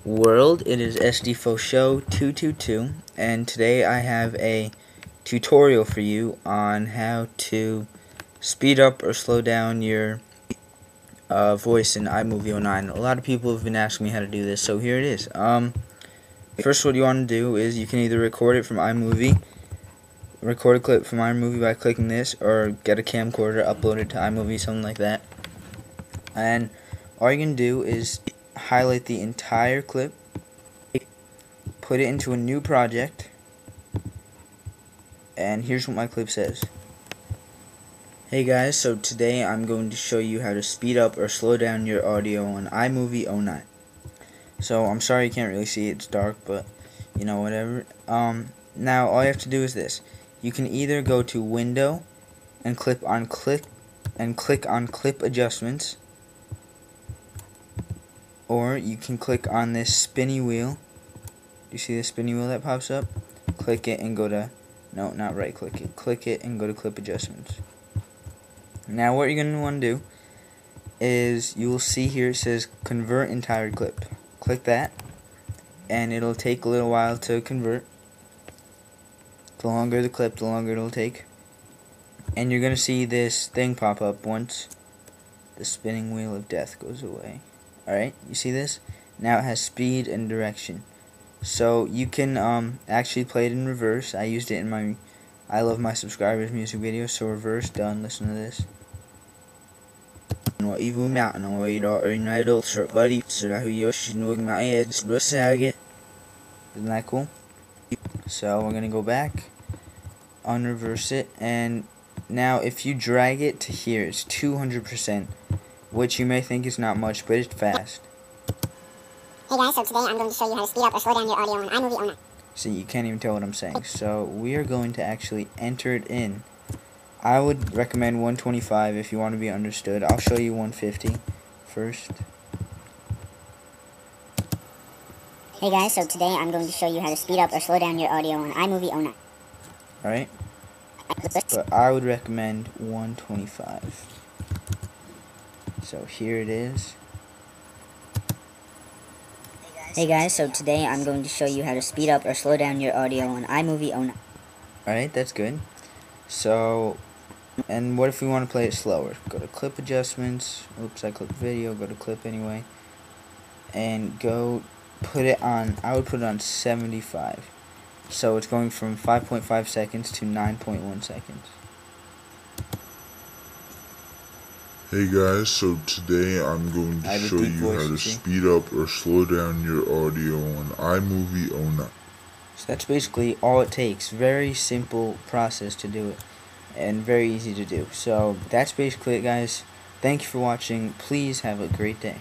world. It is SDFO Show 222, and today I have a tutorial for you on how to speed up or slow down your voice in iMovie 09. A lot of people have been asking me how to do this, so here it is. First, what you want to do is you can either record it from iMovie, record a clip from iMovie by clicking this, or get a camcorder, upload it to iMovie, something like that. And all you can do is highlight the entire clip, put it into a new project, and here's what my clip says. Hey guys, so today I'm going to show you how to speed up or slow down your audio on iMovie 09. So I'm sorry you can't really see it, it's dark, but you know, whatever. Now all you have to do is this. You can either go to Window and click on Clip Adjustments, or you can click on this spinny wheel. Do you see the spinny wheel that pops up? Click it and go to, no, not right click it. Click it and go to Clip Adjustments. Now what you're going to want to do is, you will see here it says Convert Entire Clip. Click that, and it'll take a little while to convert. The longer the clip, the longer it'll take. And you're going to see this thing pop up once the spinning wheel of death goes away. Alright, you see this? Now it has speed and direction. So you can actually play it in reverse. I used it in my I Love My Subscribers music video. So reverse, done, listen to this. Isn't that cool? So we're gonna go back, unreverse it, and now if you drag it to here, it's 200%, which you may think is not much, but it's fast. Hey guys, so today I'm going to show you how to speed up or slow down your audio on iMovie 09. See, you can't even tell what I'm saying. So we are going to actually enter it in. I would recommend 125 if you want to be understood. I'll show you 150 first. Hey guys, so today I'm going to show you how to speed up or slow down your audio on iMovie 09. Alright? But I would recommend 125. So here it is. Hey guys, so today I'm going to show you how to speed up or slow down your audio on iMovie 09. Alright, that's good. So, and what if we want to play it slower? Go to Clip Adjustments. Oops, I clicked Video. Go to Clip anyway. And go put it on, I would put it on 75. So it's going from 5.5 seconds to 9.1 seconds. Hey guys, so today I'm going to show you how to speed up or slow down your audio on iMovie 09. So that's basically all it takes. Very simple process to do it, and very easy to do. So that's basically it, guys. Thank you for watching. Please have a great day.